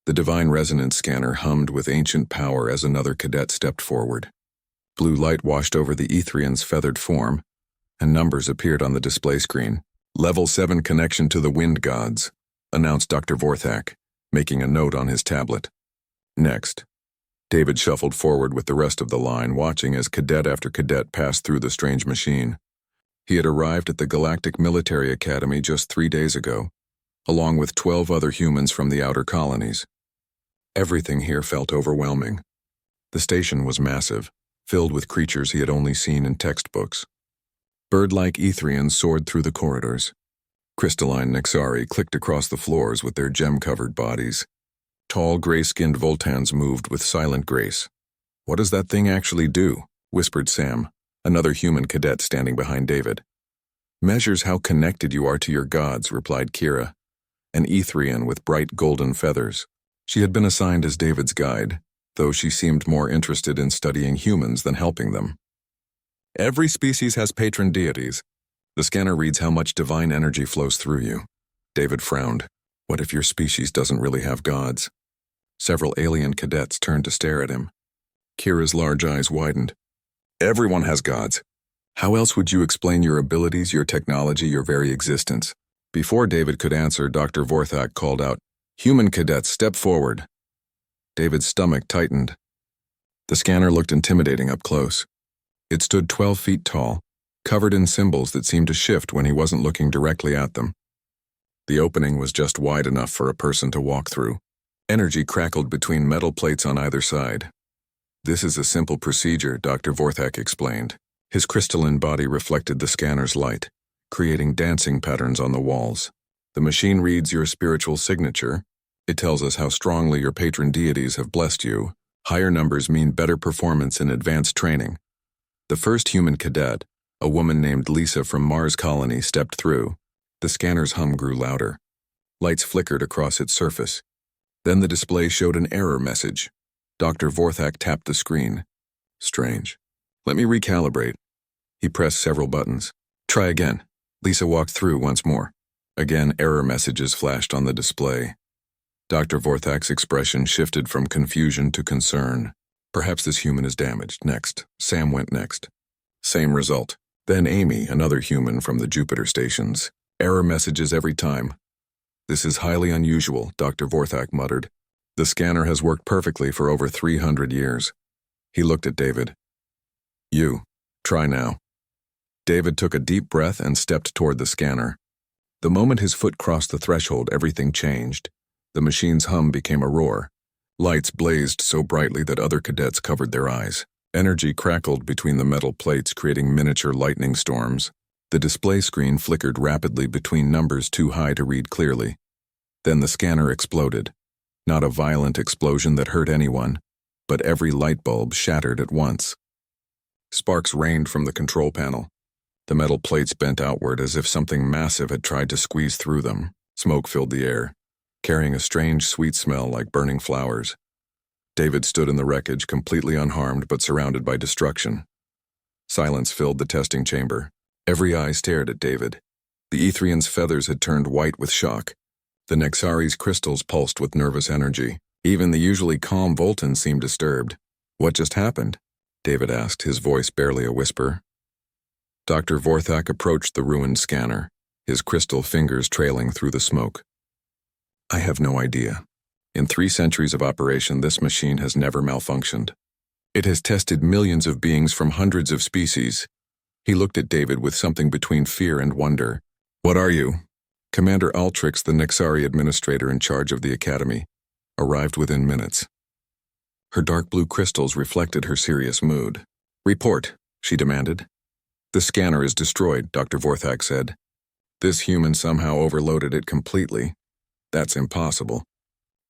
The divine resonance scanner hummed with ancient power as another cadet stepped forward. Blue light washed over the Etherian's feathered form, and numbers appeared on the display screen. Level 7 connection to the wind gods, announced Dr. Vorthak, making a note on his tablet. Next. David shuffled forward with the rest of the line, watching as cadet after cadet passed through the strange machine. He had arrived at the Galactic Military Academy just 3 days ago, along with 12 other humans from the outer colonies. Everything here felt overwhelming. The station was massive, filled with creatures he had only seen in textbooks. Bird-like Etherians soared through the corridors. Crystalline Nexari clicked across the floors with their gem-covered bodies. Tall, gray-skinned Voltans moved with silent grace. "What does that thing actually do?" whispered Sam, another human cadet standing behind David. "Measures how connected you are to your gods," replied Kira, an Etherian with bright golden feathers. She had been assigned as David's guide, though she seemed more interested in studying humans than helping them. "Every species has patron deities. The scanner reads how much divine energy flows through you." David frowned. What if your species doesn't really have gods? Several alien cadets turned to stare at him. Kira's large eyes widened. "Everyone has gods. How else would you explain your abilities, your technology, your very existence?" Before David could answer, Dr. Vorthak called out, "Human cadets, step forward." David's stomach tightened. The scanner looked intimidating up close. It stood 12 feet tall, covered in symbols that seemed to shift when he wasn't looking directly at them. The opening was just wide enough for a person to walk through. Energy crackled between metal plates on either side. "This is a simple procedure," Dr. Vorthak explained. His crystalline body reflected the scanner's light, creating dancing patterns on the walls. "The machine reads your spiritual signature. It tells us how strongly your patron deities have blessed you. Higher numbers mean better performance in advanced training." The first human cadet, a woman named Lisa from Mars Colony, stepped through. The scanner's hum grew louder. Lights flickered across its surface. Then the display showed an error message. Dr. Vorthak tapped the screen. "Strange. Let me recalibrate." He pressed several buttons. "Try again." Lisa walked through once more. Again, error messages flashed on the display. Dr. Vorthak's expression shifted from confusion to concern. "Perhaps this human is damaged." Next. Sam went next. Same result. Then Amy, another human from the Jupiter stations. Error messages every time. "This is highly unusual," Dr. Vorthak muttered. "The scanner has worked perfectly for over 300 years. He looked at David. "You. Try now." David took a deep breath and stepped toward the scanner. The moment his foot crossed the threshold, everything changed. The machine's hum became a roar. Lights blazed so brightly that other cadets covered their eyes. Energy crackled between the metal plates, creating miniature lightning storms. The display screen flickered rapidly between numbers too high to read clearly. Then the scanner exploded. Not a violent explosion that hurt anyone, but every light bulb shattered at once. Sparks rained from the control panel. The metal plates bent outward as if something massive had tried to squeeze through them. Smoke filled the air, carrying a strange, sweet smell like burning flowers. David stood in the wreckage, completely unharmed but surrounded by destruction. Silence filled the testing chamber. Every eye stared at David. The Etherian's feathers had turned white with shock. The Nexari's crystals pulsed with nervous energy. Even the usually calm Voltan seemed disturbed. "What just happened?" David asked, his voice barely a whisper. Dr. Vorthak approached the ruined scanner, his crystal fingers trailing through the smoke. "I have no idea. In 3 centuries of operation, this machine has never malfunctioned. It has tested millions of beings from hundreds of species." He looked at David with something between fear and wonder. "What are you?" Commander Altrix, the Nexari administrator in charge of the academy, arrived within minutes. Her dark blue crystals reflected her serious mood. "Report," she demanded. "The scanner is destroyed," Dr. Vorthak said. "This human somehow overloaded it completely. That's impossible.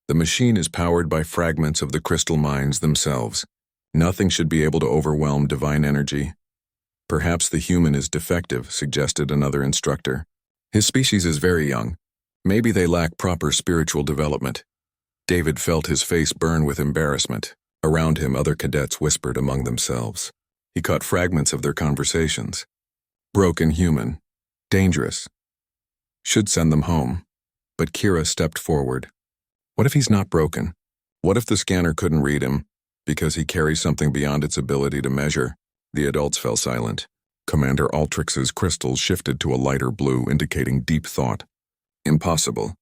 The machine is powered by fragments of the crystal mines themselves. Nothing should be able to overwhelm divine energy." "Perhaps the human is defective," suggested another instructor. "His species is very young. Maybe they lack proper spiritual development." David felt his face burn with embarrassment. Around him, other cadets whispered among themselves. He caught fragments of their conversations. "Broken human. Dangerous. Should send them home." But Kira stepped forward. What if he's not broken? What if the scanner couldn't read him because he carries something beyond its ability to measure? The adults fell silent. Commander Altrix's crystals shifted to a lighter blue, indicating deep thought. Impossible.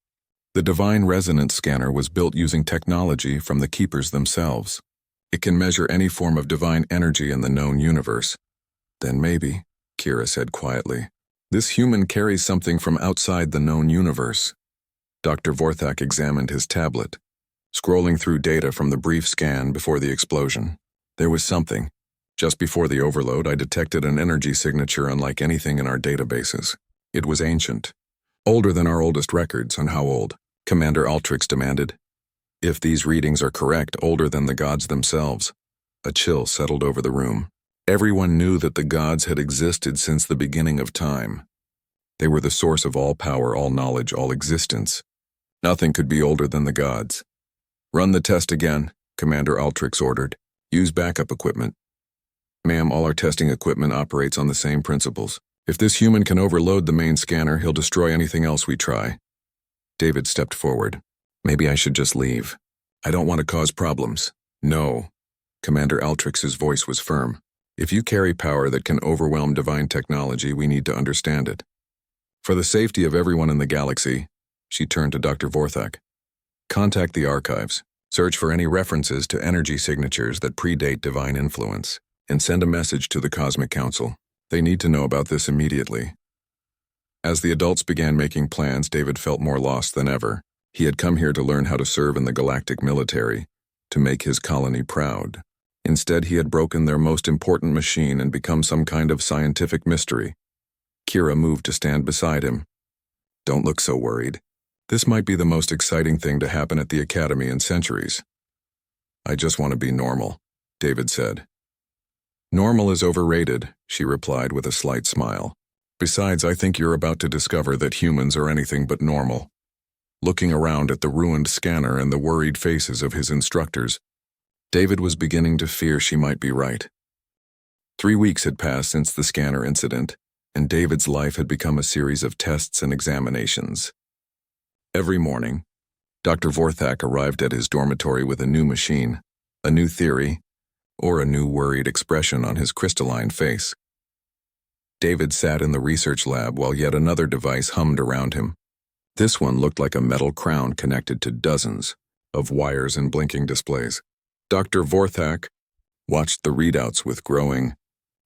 The Divine Resonance Scanner was built using technology from the Keepers themselves. It can measure any form of divine energy in the known universe. Then maybe, Kira said quietly, this human carries something from outside the known universe. Dr. Vorthak examined his tablet, scrolling through data from the brief scan before the explosion. There was something. Just before the overload, I detected an energy signature unlike anything in our databases. It was ancient. Older than our oldest records. And how old? Commander Altrix demanded. If these readings are correct, older than the gods themselves. A chill settled over the room. Everyone knew that the gods had existed since the beginning of time. They were the source of all power, all knowledge, all existence. Nothing could be older than the gods. Run the test again, Commander Altrix ordered. Use backup equipment. Ma'am, all our testing equipment operates on the same principles. If this human can overload the main scanner, he'll destroy anything else we try. David stepped forward. Maybe I should just leave. I don't want to cause problems. No. Commander Altrix's voice was firm. If you carry power that can overwhelm divine technology, we need to understand it. For the safety of everyone in the galaxy, she turned to Dr. Vorthak. Contact the archives. Search for any references to energy signatures that predate divine influence, and send a message to the Cosmic Council. They need to know about this immediately. As the adults began making plans, David felt more lost than ever. He had come here to learn how to serve in the galactic military, to make his colony proud. Instead, he had broken their most important machine and become some kind of scientific mystery. Kira moved to stand beside him. Don't look so worried. This might be the most exciting thing to happen at the Academy in centuries. I just want to be normal, David said. Normal is overrated, she replied with a slight smile. Besides, I think you're about to discover that humans are anything but normal. Looking around at the ruined scanner and the worried faces of his instructors, David was beginning to fear she might be right. 3 weeks had passed since the scanner incident, and David's life had become a series of tests and examinations. Every morning, Dr. Vorthak arrived at his dormitory with a new machine, a new theory, or a new worried expression on his crystalline face. David sat in the research lab while yet another device hummed around him. This one looked like a metal crown connected to dozens of wires and blinking displays. Dr. Vorthak watched the readouts with growing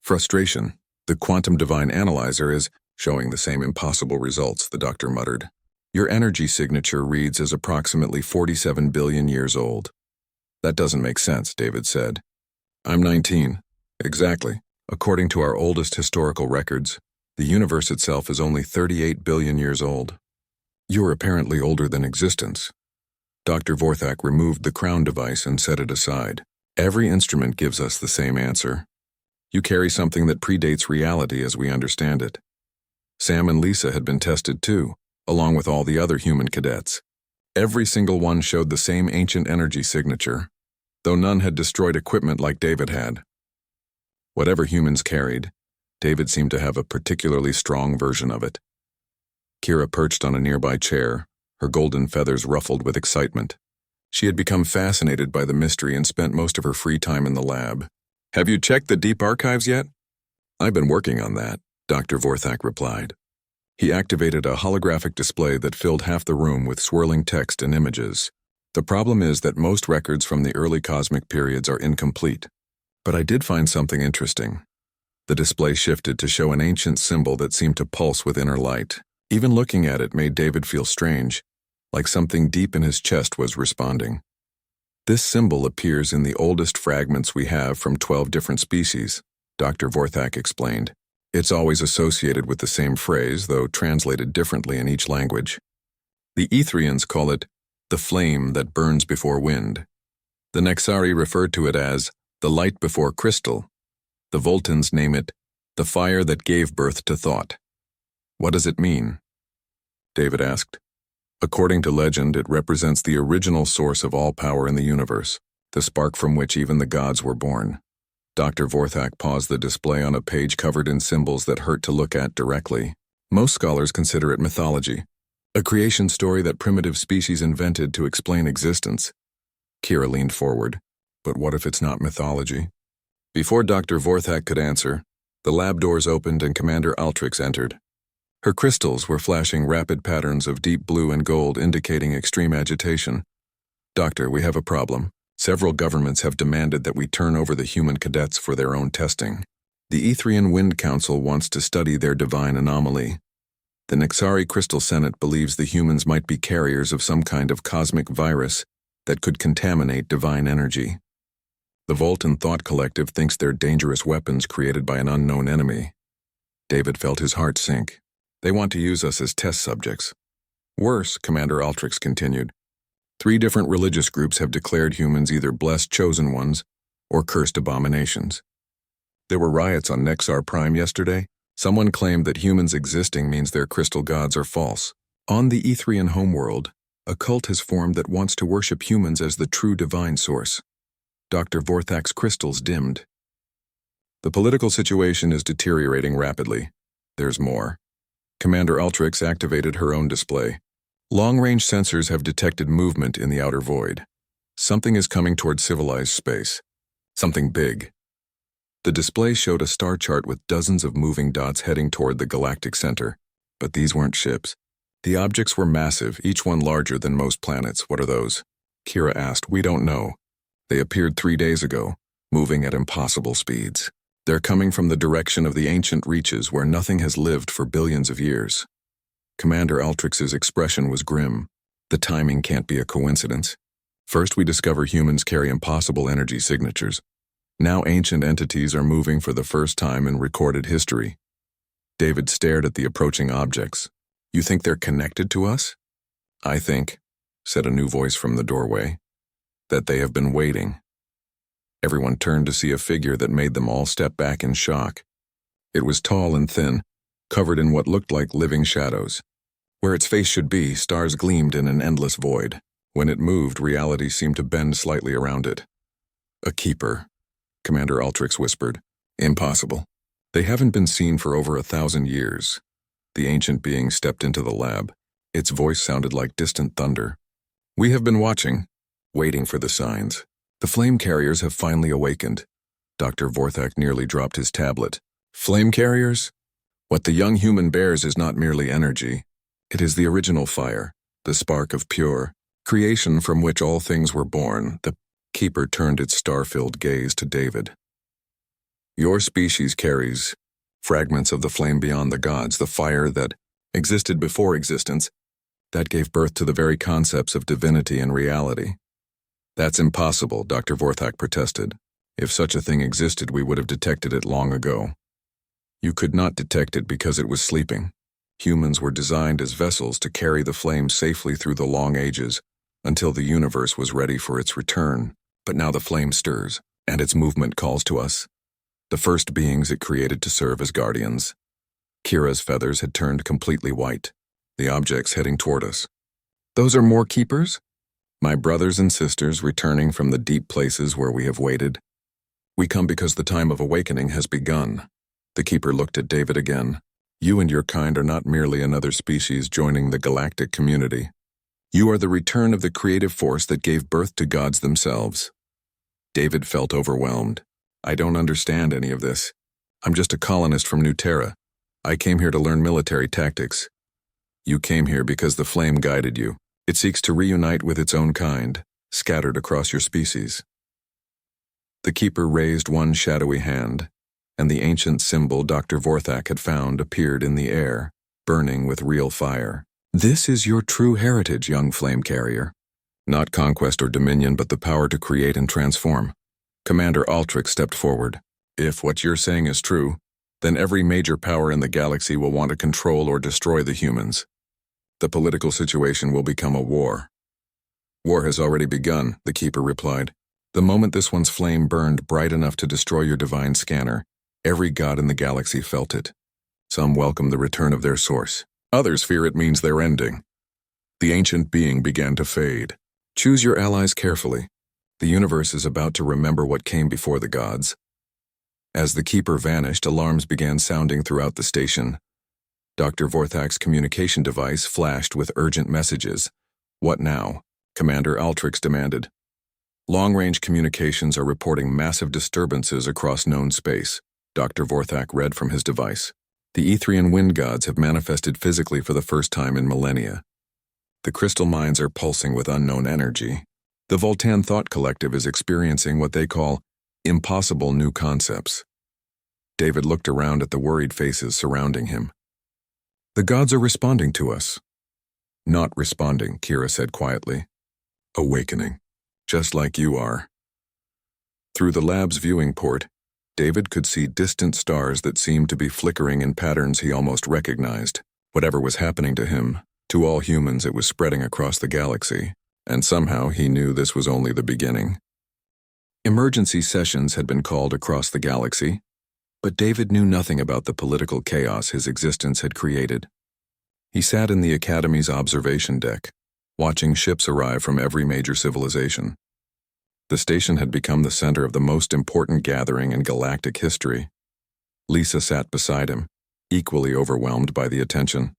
frustration. The quantum divine analyzer is showing the same impossible results, the doctor muttered. Your energy signature reads as approximately 47 billion years old. That doesn't make sense, David said. I'm 19. Exactly. According to our oldest historical records, the universe itself is only 38 billion years old. You're apparently older than existence. Dr. Vorthak removed the crown device and set it aside. Every instrument gives us the same answer. You carry something that predates reality as we understand it. Sam and Lisa had been tested too, along with all the other human cadets. Every single one showed the same ancient energy signature, though none had destroyed equipment like David had. Whatever humans carried, David seemed to have a particularly strong version of it. Kira perched on a nearby chair, her golden feathers ruffled with excitement. She had become fascinated by the mystery and spent most of her free time in the lab. Have you checked the deep archives yet? I've been working on that, Dr. Vorthak replied. He activated a holographic display that filled half the room with swirling text and images. The problem is that most records from the early cosmic periods are incomplete. But I did find something interesting. The display shifted to show an ancient symbol that seemed to pulse with inner light. Even looking at it made David feel strange, like something deep in his chest was responding. This symbol appears in the oldest fragments we have from 12 different species, Dr. Vorthak explained. It's always associated with the same phrase, though translated differently in each language. The Etherians call it the flame that burns before wind. The Nexari referred to it as the light before crystal. The Voltans name it the fire that gave birth to thought. What does it mean? David asked. According to legend, it represents the original source of all power in the universe, the spark from which even the gods were born. Dr. Vorthak paused the display on a page covered in symbols that hurt to look at directly. Most scholars consider it mythology, A creation story that primitive species invented to explain existence. Kira leaned forward. But what if it's not mythology? Before Dr. Vorthak could answer, the lab doors opened and Commander Altrix entered. Her crystals were flashing rapid patterns of deep blue and gold indicating extreme agitation. Doctor, we have a problem. Several governments have demanded that we turn over the human cadets for their own testing. The Etherian Wind Council wants to study their divine anomaly. The Nexari Crystal Senate believes the humans might be carriers of some kind of cosmic virus that could contaminate divine energy. The Voltan Thought Collective thinks they're dangerous weapons created by an unknown enemy. David felt his heart sink. They want to use us as test subjects. Worse, Commander Altrix continued. 3 different religious groups have declared humans either blessed chosen ones or cursed abominations. There were riots on Nexar Prime yesterday. Someone claimed that humans existing means their crystal gods are false. On the Etherian homeworld, a cult has formed that wants to worship humans as the true divine source. Dr. Vorthak's crystals dimmed. The political situation is deteriorating rapidly. There's more. Commander Altrix activated her own display. Long-range sensors have detected movement in the outer void. Something is coming toward civilized space. Something big. The display showed a star chart with dozens of moving dots heading toward the galactic center. But these weren't ships. The objects were massive, each one larger than most planets. What are those? Kira asked. We don't know. They appeared 3 days ago, moving at impossible speeds. They're coming from the direction of the ancient reaches where nothing has lived for billions of years. Commander Altrix's expression was grim. The timing can't be a coincidence. First we discover humans carry impossible energy signatures. Now ancient entities are moving for the first time in recorded history. David stared at the approaching objects. You think they're connected to us? I think, said a new voice from the doorway, that they have been waiting. Everyone turned to see a figure that made them all step back in shock. It was tall and thin, covered in what looked like living shadows. Where its face should be, stars gleamed in an endless void. When it moved, reality seemed to bend slightly around it. A keeper, Commander Altrix whispered. Impossible. They haven't been seen for over 1,000 years. The ancient being stepped into the lab. Its voice sounded like distant thunder. We have been watching, waiting for the signs. The flame carriers have finally awakened. Dr. Vorthak nearly dropped his tablet. Flame carriers? What the young human bears is not merely energy. It is the original fire, the spark of pure creation from which all things were born. The keeper turned its star-filled gaze to David. Your species carries fragments of the flame beyond the gods, the fire that existed before existence, that gave birth to the very concepts of divinity and reality. That's impossible, Dr. Vorthak protested. If such a thing existed, we would have detected it long ago. You could not detect it because it was sleeping. Humans were designed as vessels to carry the flame safely through the long ages, until the universe was ready for its return. But now the flame stirs, and its movement calls to us. The first beings it created to serve as guardians. Kira's feathers had turned completely white, the objects heading toward us. Those are more keepers? My brothers and sisters returning from the deep places where we have waited. We come because the time of awakening has begun. The keeper looked at David again. You and your kind are not merely another species joining the galactic community. You are the return of the creative force that gave birth to gods themselves. David felt overwhelmed. I don't understand any of this. I'm just a colonist from New Terra. I came here to learn military tactics. You came here because the flame guided you. It seeks to reunite with its own kind, scattered across your species. The keeper raised one shadowy hand, and the ancient symbol Dr. Vorthak had found appeared in the air, burning with real fire. This is your true heritage, young flame carrier. Not conquest or dominion, but the power to create and transform. Commander Altrix stepped forward. If what you're saying is true, then every major power in the galaxy will want to control or destroy the humans. The political situation will become a war. War has already begun, the keeper replied. The moment this one's flame burned bright enough to destroy your divine scanner, every god in the galaxy felt it. Some welcome the return of their source. Others fear it means their ending. The ancient being began to fade. Choose your allies carefully. The universe is about to remember what came before the gods. As the keeper vanished, alarms began sounding throughout the station. Dr. Vorthak's communication device flashed with urgent messages. "What now?" Commander Altrix demanded. "Long-range communications are reporting massive disturbances across known space," Dr. Vorthak read from his device. "The Etherian wind gods have manifested physically for the first time in millennia. The crystal mines are pulsing with unknown energy. The Voltan Thought Collective is experiencing what they call impossible new concepts." David looked around at the worried faces surrounding him. "The gods are responding to us." "Not responding," Kira said quietly. "Awakening. Just like you are." Through the lab's viewing port, David could see distant stars that seemed to be flickering in patterns he almost recognized. Whatever was happening to him, to all humans it was spreading across the galaxy, and somehow he knew this was only the beginning. Emergency sessions had been called across the galaxy, but David knew nothing about the political chaos his existence had created. He sat in the Academy's observation deck, watching ships arrive from every major civilization. The station had become the center of the most important gathering in galactic history. Lisa sat beside him, equally overwhelmed by the attention.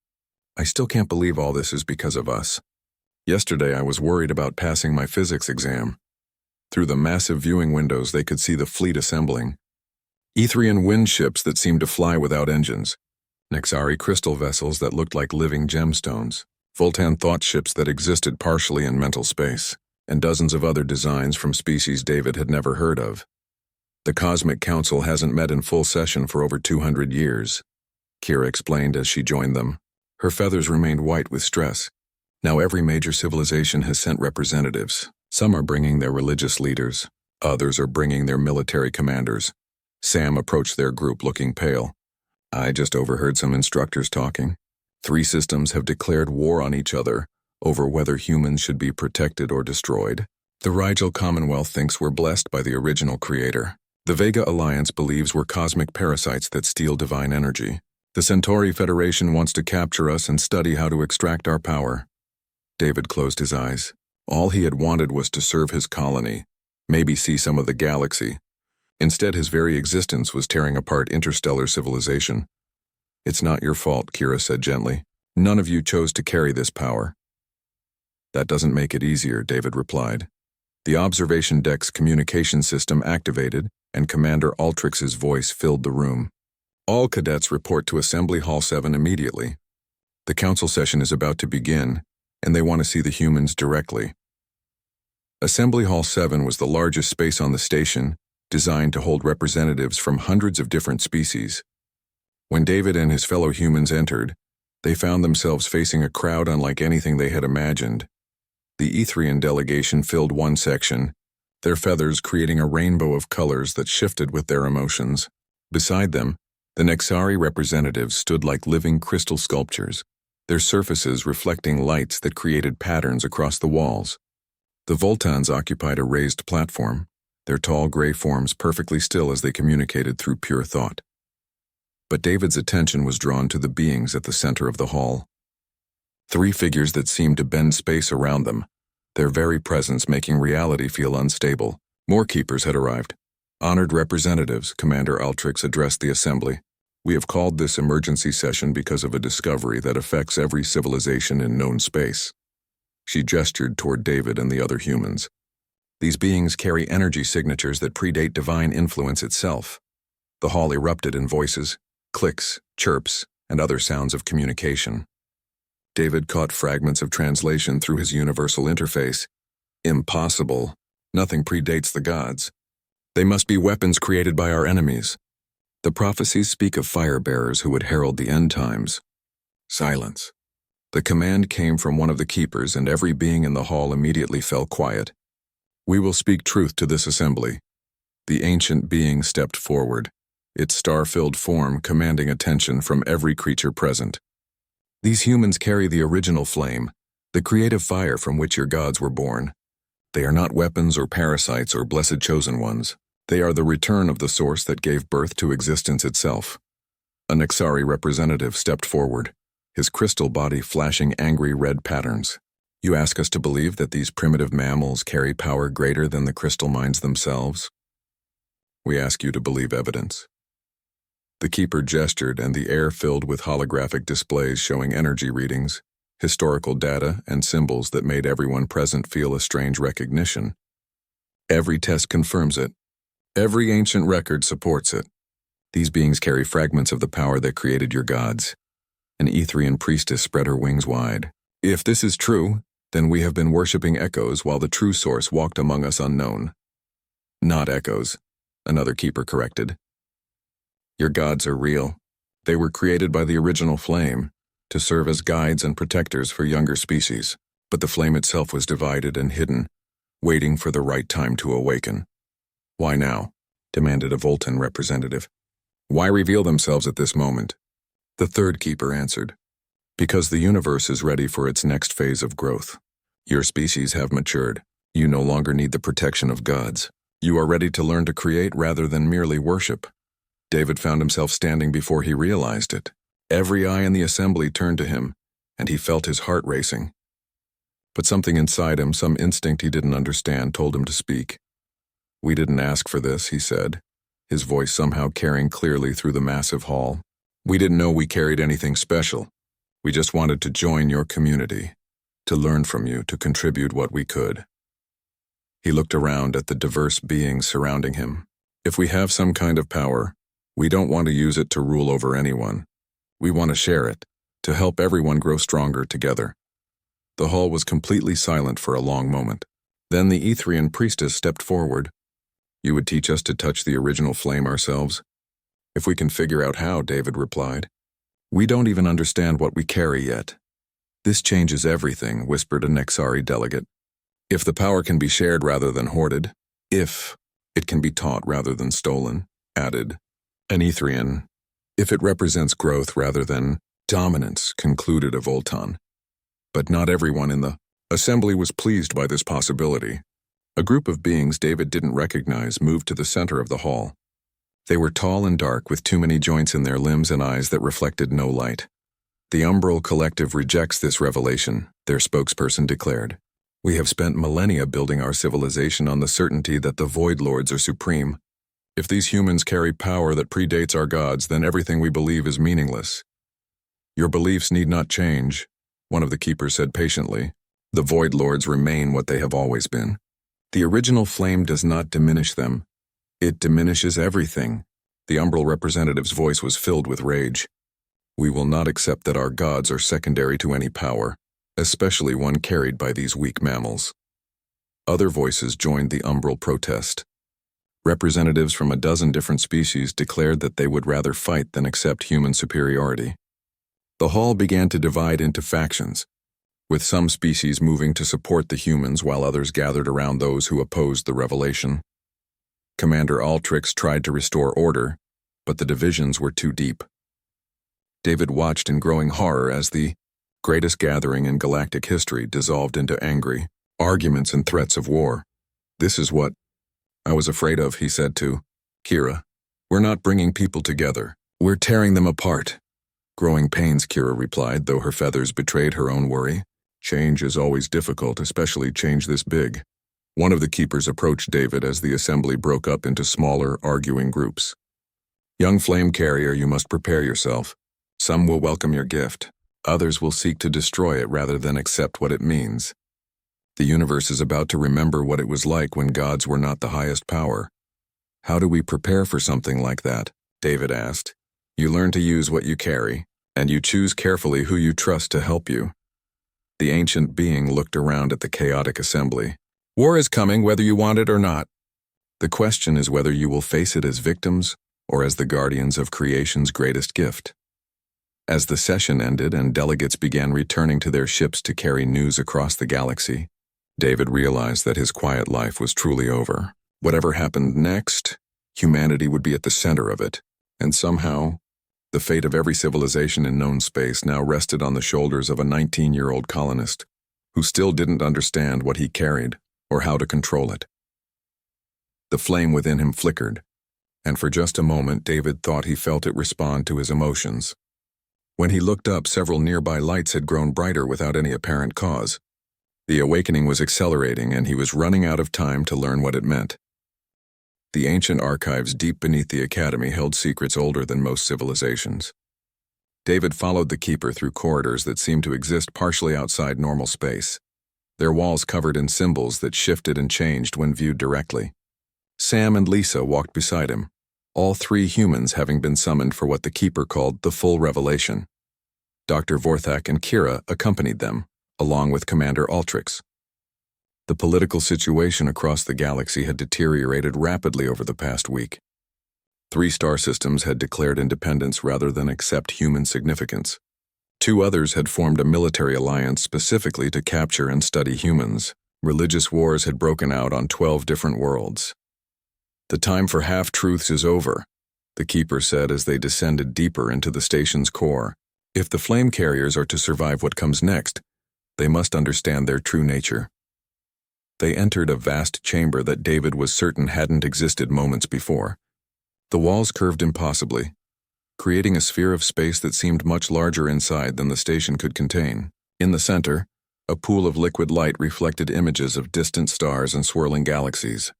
"I still can't believe all this is because of us. Yesterday I was worried about passing my physics exam." Through the massive viewing windows they could see the fleet assembling. Etherian wind ships that seemed to fly without engines, Nexari crystal vessels that looked like living gemstones, Voltan thought ships that existed partially in mental space, and dozens of other designs from species David had never heard of. "The Cosmic Council hasn't met in full session for over 200 years, Kira explained as she joined them. Her feathers remained white with stress. "Now every major civilization has sent representatives. Some are bringing their religious leaders. Others are bringing their military commanders." Sam approached their group looking pale. "I just overheard some instructors talking. 3 systems have declared war on each other over whether humans should be protected or destroyed. The Rigel Commonwealth thinks we're blessed by the original creator. The Vega Alliance believes we're cosmic parasites that steal divine energy. The Centauri Federation wants to capture us and study how to extract our power." David closed his eyes. All he had wanted was to serve his colony, maybe see some of the galaxy. Instead, his very existence was tearing apart interstellar civilization. "It's not your fault," Kira said gently. "None of you chose to carry this power." "That doesn't make it easier," David replied. The observation deck's communication system activated, and Commander Altrix's voice filled the room. "All cadets report to Assembly Hall 7 immediately. The council session is about to begin, and they want to see the humans directly." Assembly Hall 7 was the largest space on the station, designed to hold representatives from hundreds of different species. When David and his fellow humans entered, they found themselves facing a crowd unlike anything they had imagined. The Etherian delegation filled one section, their feathers creating a rainbow of colors that shifted with their emotions. Beside them, the Nexari representatives stood like living crystal sculptures, their surfaces reflecting lights that created patterns across the walls. The Voltans occupied a raised platform, their tall gray forms perfectly still as they communicated through pure thought. But David's attention was drawn to the beings at the center of the hall. 3 figures that seemed to bend space around them, their very presence making reality feel unstable. More keepers had arrived. "Honored representatives," Commander Altrix addressed the assembly. "We have called this emergency session because of a discovery that affects every civilization in known space." She gestured toward David and the other humans. "These beings carry energy signatures that predate divine influence itself." The hall erupted in voices, clicks, chirps, and other sounds of communication. David caught fragments of translation through his universal interface. "Impossible. Nothing predates the gods. They must be weapons created by our enemies. The prophecies speak of fire-bearers who would herald the end times." Silence. The command came from one of the keepers, and every being in the hall immediately fell quiet. "We will speak truth to this assembly." The ancient being stepped forward, its star-filled form commanding attention from every creature present. "These humans carry the original flame, the creative fire from which your gods were born. They are not weapons or parasites or blessed chosen ones. They are the return of the source that gave birth to existence itself." A Nexari representative stepped forward, his crystal body flashing angry red patterns. "You ask us to believe that these primitive mammals carry power greater than the crystal minds themselves? We ask you to believe evidence." The keeper gestured, and the air filled with holographic displays showing energy readings, historical data, and symbols that made everyone present feel a strange recognition. Every test confirms it. Every ancient record supports it. These beings carry fragments of the power that created your gods. An Etherian priestess spread her wings wide. If this is true, then we have been worshipping echoes while the true source walked among us unknown. Not echoes, another keeper corrected. Your gods are real. They were created by the original flame, to serve as guides and protectors for younger species, but the flame itself was divided and hidden, waiting for the right time to awaken. Why now? Demanded a Voltan representative. Why reveal themselves at this moment? The third keeper answered. Because the universe is ready for its next phase of growth. Your species have matured. You no longer need the protection of gods. You are ready to learn to create rather than merely worship. David found himself standing before he realized it. Every eye in the assembly turned to him, and he felt his heart racing. But something inside him, some instinct he didn't understand, told him to speak. We didn't ask for this, he said, his voice somehow carrying clearly through the massive hall. We didn't know we carried anything special. We just wanted to join your community, to learn from you, to contribute what we could. He looked around at the diverse beings surrounding him. If we have some kind of power, we don't want to use it to rule over anyone. We want to share it, to help everyone grow stronger together. The hall was completely silent for a long moment. Then the Etherian priestess stepped forward. You would teach us to touch the original flame ourselves? If we can figure out how, David replied. We don't even understand what we carry yet. This changes everything, whispered a Nexari delegate. If the power can be shared rather than hoarded, if it can be taught rather than stolen, added an Etherian. If it represents growth rather than dominance, concluded a Voltan. But not everyone in the assembly was pleased by this possibility. A group of beings David didn't recognize moved to the center of the hall. They were tall and dark, with too many joints in their limbs and eyes that reflected no light. The Umbral Collective rejects this revelation, their spokesperson declared. We have spent millennia building our civilization on the certainty that the Void Lords are supreme. If these humans carry power that predates our gods, then everything we believe is meaningless. Your beliefs need not change, one of the keepers said patiently. The Void Lords remain what they have always been. The original flame does not diminish them. It diminishes everything. The Umbral representative's voice was filled with rage. We will not accept that our gods are secondary to any power, especially one carried by these weak mammals. Other voices joined the Umbral protest. Representatives from a dozen different species declared that they would rather fight than accept human superiority. The hall began to divide into factions, with some species moving to support the humans while others gathered around those who opposed the revelation. Commander Altrix tried to restore order, but the divisions were too deep. David watched in growing horror as the greatest gathering in galactic history dissolved into angry arguments and threats of war. This is what I was afraid of, he said to Kira. We're not bringing people together. We're tearing them apart. Growing pains, Kira replied, though her feathers betrayed her own worry. Change is always difficult, especially change this big. One of the keepers approached David as the assembly broke up into smaller, arguing groups. Young flame carrier, you must prepare yourself. Some will welcome your gift. Others will seek to destroy it rather than accept what it means. The universe is about to remember what it was like when gods were not the highest power. How do we prepare for something like that? David asked. You learn to use what you carry, and you choose carefully who you trust to help you. The ancient being looked around at the chaotic assembly. War is coming whether you want it or not. The question is whether you will face it as victims or as the guardians of creation's greatest gift. As the session ended and delegates began returning to their ships to carry news across the galaxy, David realized that his quiet life was truly over. Whatever happened next, humanity would be at the center of it, and somehow, the fate of every civilization in known space now rested on the shoulders of a 19-year-old colonist who still didn't understand what he carried or how to control it. The flame within him flickered, and for just a moment David thought he felt it respond to his emotions. When he looked up, several nearby lights had grown brighter without any apparent cause. The awakening was accelerating, and he was running out of time to learn what it meant. The ancient archives deep beneath the academy held secrets older than most civilizations. David followed the keeper through corridors that seemed to exist partially outside normal space, their walls covered in symbols that shifted and changed when viewed directly. Sam and Lisa walked beside him, all three humans having been summoned for what the keeper called the full revelation. Dr. Vorthak and Kira accompanied them, along with Commander Altrix. The political situation across the galaxy had deteriorated rapidly over the past week. 3 star systems had declared independence rather than accept human significance. 2 others had formed a military alliance specifically to capture and study humans. Religious wars had broken out on 12 different worlds. "The time for half-truths is over," the keeper said as they descended deeper into the station's core. "If the flame carriers are to survive what comes next, they must understand their true nature." They entered a vast chamber that David was certain hadn't existed moments before. The walls curved impossibly, creating a sphere of space that seemed much larger inside than the station could contain. In the center, a pool of liquid light reflected images of distant stars and swirling galaxies.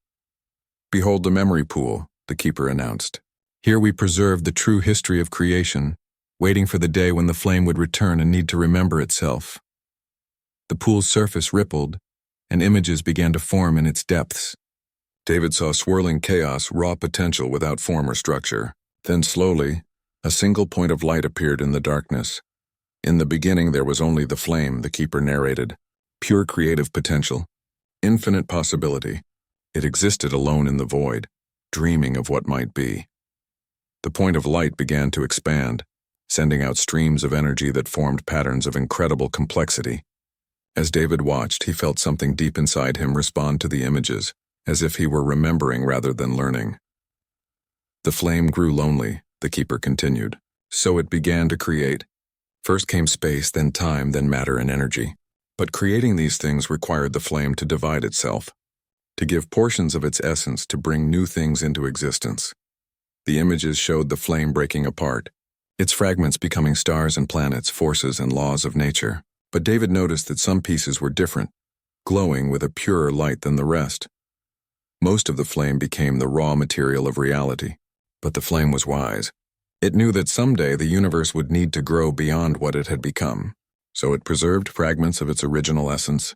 "Behold the memory pool," the keeper announced. "Here we preserve the true history of creation, waiting for the day when the flame would return and need to remember itself." The pool's surface rippled, and images began to form in its depths. David saw swirling chaos, raw potential without form or structure. Then slowly, a single point of light appeared in the darkness. "In the beginning there was only the flame," the keeper narrated. "Pure creative potential. Infinite possibility. It existed alone in the void, dreaming of what might be." The point of light began to expand, sending out streams of energy that formed patterns of incredible complexity. As David watched, he felt something deep inside him respond to the images, as if he were remembering rather than learning. "The flame grew lonely," the keeper continued, "so it began to create. First came space, then time, then matter and energy. But creating these things required the flame to divide itself, to give portions of its essence to bring new things into existence. The images showed the flame breaking apart, its fragments becoming stars and planets, forces and laws of nature. But David noticed that some pieces were different, glowing with a purer light than the rest. Most of the flame became the raw material of reality. But the flame was wise. It knew that someday the universe would need to grow beyond what it had become, so it preserved fragments of its original essence,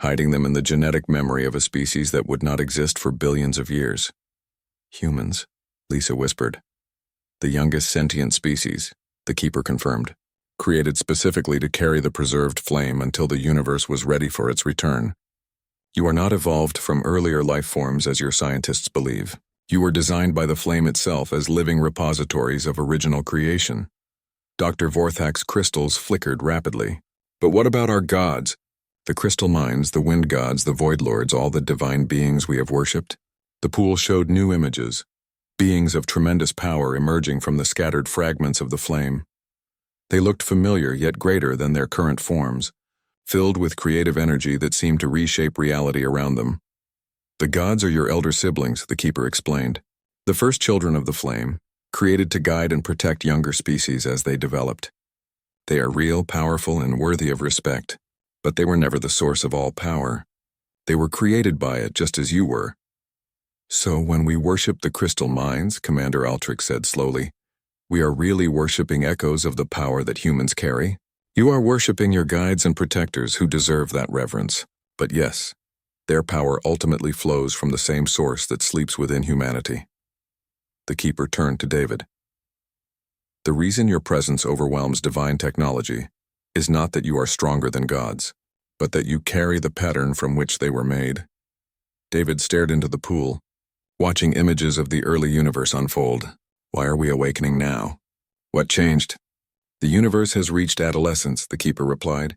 hiding them in the genetic memory of a species that would not exist for billions of years. "Humans," Lisa whispered. "The youngest sentient species," the keeper confirmed, "created specifically to carry the preserved flame until the universe was ready for its return. You are not evolved from earlier life forms as your scientists believe. You were designed by the flame itself as living repositories of original creation." Dr. Vorthak's crystals flickered rapidly. "But what about our gods? The crystal mines, the wind gods, the void lords, all the divine beings we have worshipped?" The pool showed new images, beings of tremendous power emerging from the scattered fragments of the flame. They looked familiar yet greater than their current forms, filled with creative energy that seemed to reshape reality around them. "The gods are your elder siblings," the keeper explained. "The first children of the flame, created to guide and protect younger species as they developed. They are real, powerful, and worthy of respect, but they were never the source of all power. They were created by it just as you were." "So when we worship the crystal mines," Commander Altrix said slowly, "we are really worshipping echoes of the power that humans carry? You are worshipping your guides and protectors who deserve that reverence. But yes, their power ultimately flows from the same source that sleeps within humanity." The keeper turned to David. "The reason your presence overwhelms divine technology is not that you are stronger than gods, but that you carry the pattern from which they were made." David stared into the pool, watching images of the early universe unfold. "Why are we awakening now? What changed?" "The universe has reached adolescence," the keeper replied.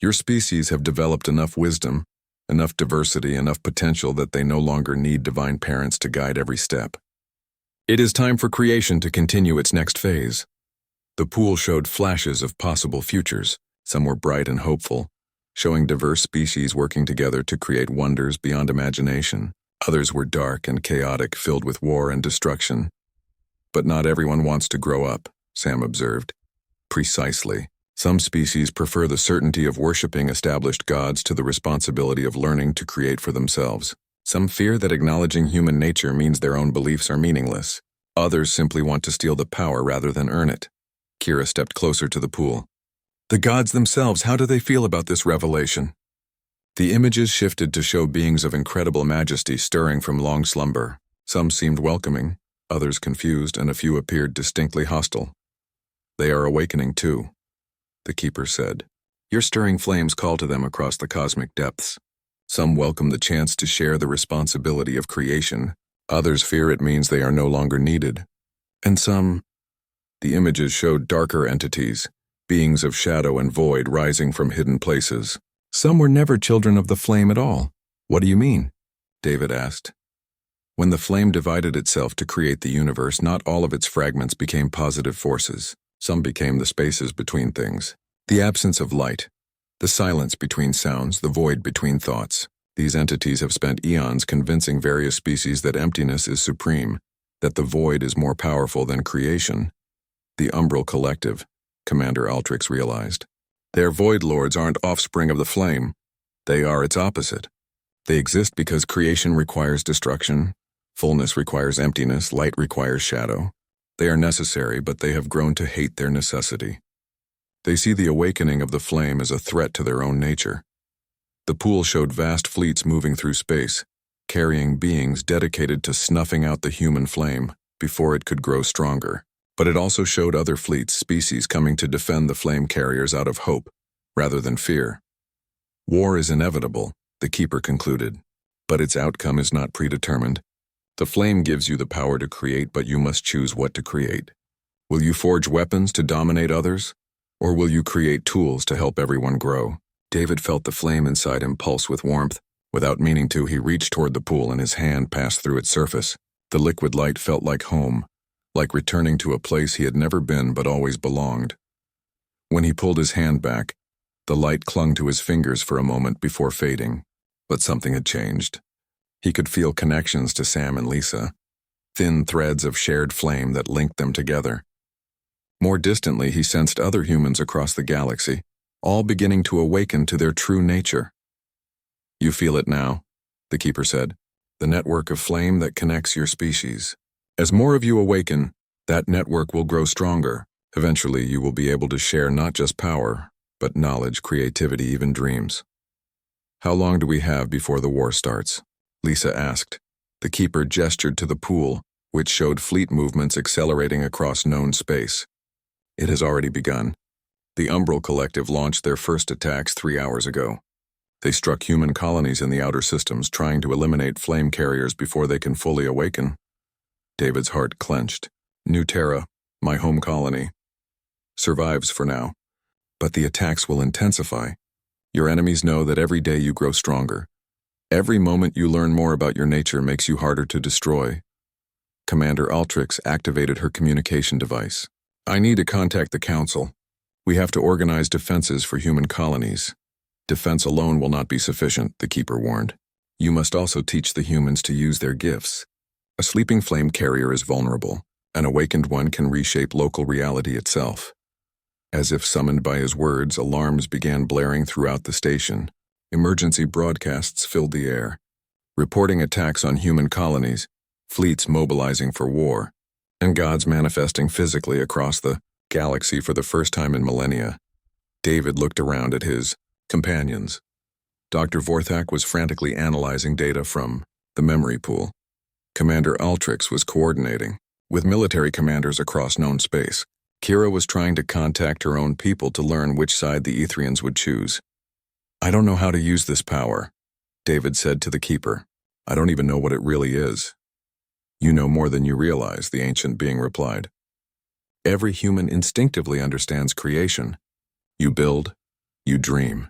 "Your species have developed enough wisdom, enough diversity, enough potential that they no longer need divine parents to guide every step. It is time for creation to continue its next phase." The pool showed flashes of possible futures. Some were bright and hopeful, showing diverse species working together to create wonders beyond imagination. Others were dark and chaotic, filled with war and destruction. "But not everyone wants to grow up," Sam observed. "Precisely. Some species prefer the certainty of worshipping established gods to the responsibility of learning to create for themselves. Some fear that acknowledging human nature means their own beliefs are meaningless. Others simply want to steal the power rather than earn it. Kira stepped closer to the pool. The gods themselves, how do they feel about this revelation? The images shifted to show beings of incredible majesty stirring from long slumber. Some seemed welcoming, others confused, and a few appeared distinctly hostile. They are awakening too, the keeper said. Your stirring flames call to them across the cosmic depths. Some welcome the chance to share the responsibility of creation. Others fear it means they are no longer needed. And some... The images showed darker entities, beings of shadow and void rising from hidden places. Some were never children of the flame at all. What do you mean? David asked. When the flame divided itself to create the universe, not all of its fragments became positive forces. Some became the spaces between things. The absence of light, the silence between sounds, the void between thoughts. These entities have spent eons convincing various species that emptiness is supreme, that the void is more powerful than creation. The Umbral Collective, Commander Altrix realized. Their void lords aren't offspring of the flame. They are its opposite. They exist because creation requires destruction, fullness requires emptiness, light requires shadow. They are necessary, but they have grown to hate their necessity. They see the awakening of the flame as a threat to their own nature. The pool showed vast fleets moving through space, carrying beings dedicated to snuffing out the human flame before it could grow stronger. But it also showed other fleets, species coming to defend the flame carriers out of hope, rather than fear. War is inevitable, the keeper concluded, but its outcome is not predetermined. The flame gives you the power to create, but you must choose what to create. Will you forge weapons to dominate others? Or will you create tools to help everyone grow? David felt the flame inside him pulse with warmth. Without meaning to, he reached toward the pool and his hand passed through its surface. The liquid light felt like home, like returning to a place he had never been but always belonged. When he pulled his hand back, the light clung to his fingers for a moment before fading. But something had changed. He could feel connections to Sam and Lisa, thin threads of shared flame that linked them together. More distantly, he sensed other humans across the galaxy, all beginning to awaken to their true nature. You feel it now, the keeper said, the network of flame that connects your species. As more of you awaken, that network will grow stronger. Eventually, you will be able to share not just power, but knowledge, creativity, even dreams. How long do we have before the war starts? Lisa asked. The keeper gestured to the pool, which showed fleet movements accelerating across known space. It has already begun. The Umbral Collective launched their first attacks 3 hours ago. They struck human colonies in the outer systems, trying to eliminate flame carriers before they can fully awaken. David's heart clenched. New Terra, my home colony, survives for now. But the attacks will intensify. Your enemies know that every day you grow stronger. Every moment you learn more about your nature makes you harder to destroy. Commander Altrix activated her communication device. I need to contact the Council. We have to organize defenses for human colonies. Defense alone will not be sufficient, the Keeper warned. You must also teach the humans to use their gifts. A sleeping flame carrier is vulnerable. An awakened one can reshape local reality itself. As if summoned by his words, alarms began blaring throughout the station. Emergency broadcasts filled the air, reporting attacks on human colonies, fleets mobilizing for war, and gods manifesting physically across the galaxy for the first time in millennia. David looked around at his companions. Dr. Vorthak was frantically analyzing data from the memory pool. Commander Altrix was coordinating with military commanders across known space. Kira was trying to contact her own people to learn which side the Etherians would choose. I don't know how to use this power, David said to the Keeper. I don't even know what it really is. You know more than you realize, the ancient being replied. Every human instinctively understands creation. You build, you dream.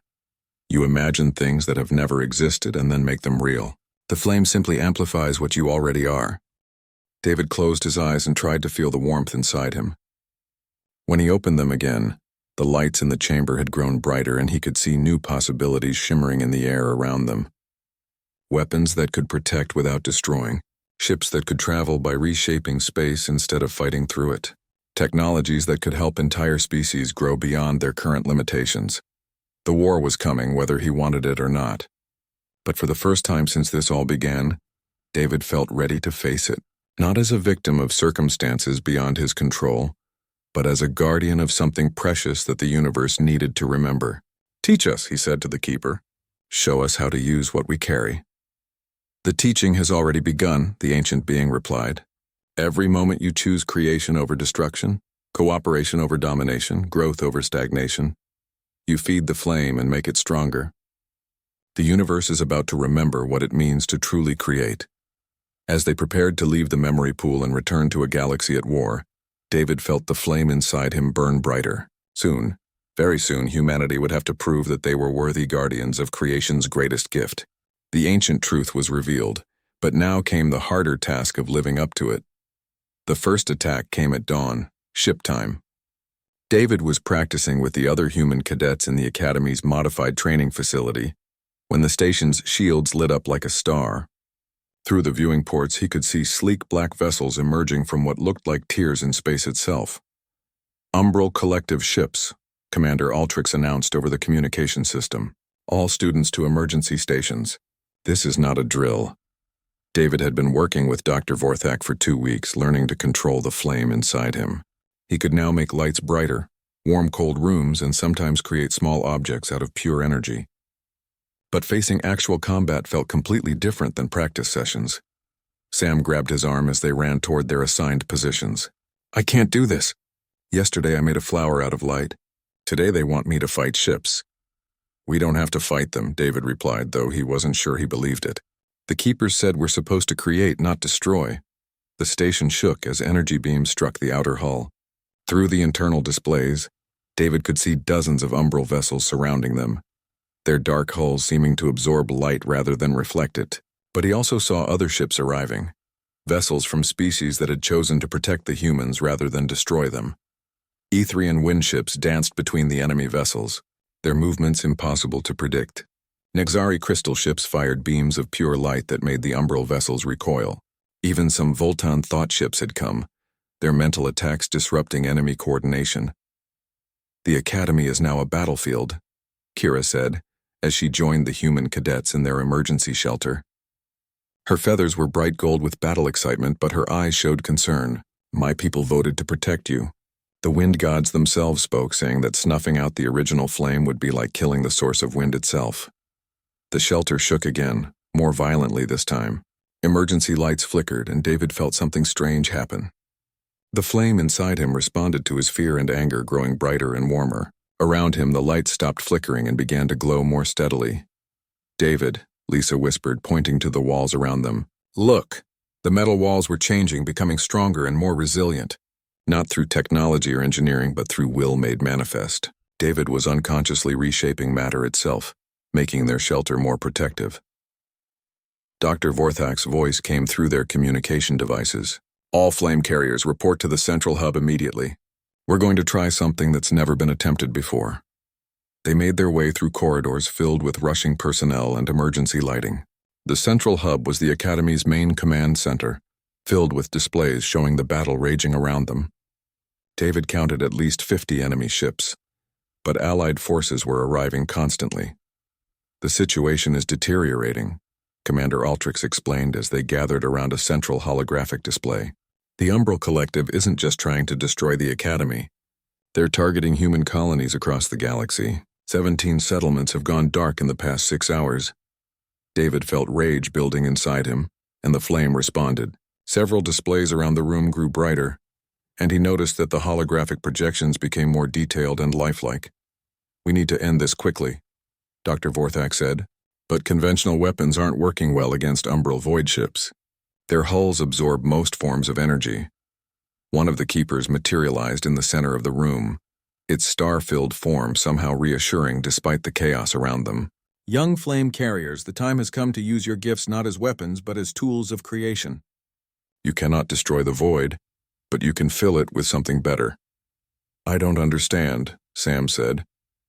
You imagine things that have never existed and then make them real. The flame simply amplifies what you already are. David closed his eyes and tried to feel the warmth inside him. When he opened them again, the lights in the chamber had grown brighter and he could see new possibilities shimmering in the air around them. Weapons that could protect without destroying, ships that could travel by reshaping space instead of fighting through it, technologies that could help entire species grow beyond their current limitations. The war was coming whether he wanted it or not. But for the first time since this all began, David felt ready to face it, not as a victim of circumstances beyond his control, but as a guardian of something precious that the universe needed to remember. "Teach us," he said to the keeper. "Show us how to use what we carry." "The teaching has already begun," the ancient being replied. "Every moment you choose creation over destruction, cooperation over domination, growth over stagnation, you feed the flame and make it stronger. The universe is about to remember what it means to truly create." As they prepared to leave the memory pool and return to a galaxy at war, David felt the flame inside him burn brighter. Soon, very soon, humanity would have to prove that they were worthy guardians of creation's greatest gift. The ancient truth was revealed, but now came the harder task of living up to it. The first attack came at dawn, ship time. David was practicing with the other human cadets in the Academy's modified training facility when the station's shields lit up like a star. Through the viewing ports, he could see sleek black vessels emerging from what looked like tiers in space itself. "Umbral Collective Ships," Commander Altrix announced over the communication system. "All students to emergency stations. This is not a drill." David had been working with Dr. Vorthak for 2 weeks, learning to control the flame inside him. He could now make lights brighter, warm cold rooms, and sometimes create small objects out of pure energy. But facing actual combat felt completely different than practice sessions. Sam grabbed his arm as they ran toward their assigned positions. "I can't do this. Yesterday I made a flower out of light. Today they want me to fight ships." "We don't have to fight them," David replied, though he wasn't sure he believed it. "The keepers said we're supposed to create, not destroy." The station shook as energy beams struck the outer hull. Through the internal displays, David could see dozens of umbral vessels surrounding them, their dark hulls seeming to absorb light rather than reflect it. But he also saw other ships arriving, vessels from species that had chosen to protect the humans rather than destroy them. Etherian wind ships danced between the enemy vessels, their movements impossible to predict. Nexari crystal ships fired beams of pure light that made the umbral vessels recoil. Even some Voltan thought ships had come, their mental attacks disrupting enemy coordination. "The Academy is now a battlefield," Kira said, as she joined the human cadets in their emergency shelter. Her feathers were bright gold with battle excitement, but her eyes showed concern. "My people voted to protect you." The wind gods themselves spoke, saying that snuffing out the original flame would be like killing the source of wind itself. The shelter shook again, more violently this time. Emergency lights flickered, and David felt something strange happen. The flame inside him responded to his fear and anger, growing brighter and warmer. Around him, the lights stopped flickering and began to glow more steadily. "David," Lisa whispered, pointing to the walls around them. "Look!" The metal walls were changing, becoming stronger and more resilient. Not through technology or engineering, but through will made manifest. David was unconsciously reshaping matter itself, making their shelter more protective. Dr. Vorthak's voice came through their communication devices. "All flame carriers, report to the central hub immediately. We're going to try something that's never been attempted before." They made their way through corridors filled with rushing personnel and emergency lighting. The central hub was the Academy's main command center, filled with displays showing the battle raging around them. David counted at least 50 enemy ships, but Allied forces were arriving constantly. "The situation is deteriorating," Commander Altrix explained as they gathered around a central holographic display. "The Umbral Collective isn't just trying to destroy the Academy. They're targeting human colonies across the galaxy. 17 settlements have gone dark in the past 6 hours. David felt rage building inside him, and the flame responded. Several displays around the room grew brighter, and he noticed that the holographic projections became more detailed and lifelike. "We need to end this quickly," Dr. Vorthak said. "But conventional weapons aren't working well against Umbral void ships. Their hulls absorb most forms of energy." One of the keepers materialized in the center of the room, its star-filled form somehow reassuring despite the chaos around them. "Young flame carriers, the time has come to use your gifts not as weapons but as tools of creation. You cannot destroy the void, but you can fill it with something better." "I don't understand," Sam said.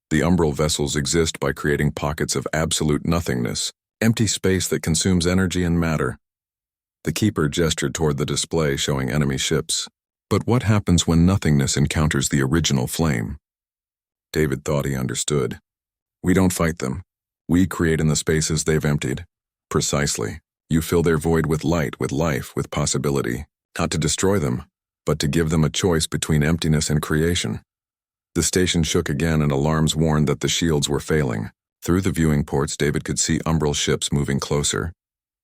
"The umbral vessels exist by creating pockets of absolute nothingness, empty space that consumes energy and matter." The keeper gestured toward the display showing enemy ships. "But what happens when nothingness encounters the original flame?" David thought he understood. "We don't fight them. We create in the spaces they've emptied. Precisely. You fill their void with light, with life, with possibility. Not to destroy them, but to give them a choice between emptiness and creation. The station shook again and alarms warned that the shields were failing. Through the viewing ports, David could see umbral ships moving closer,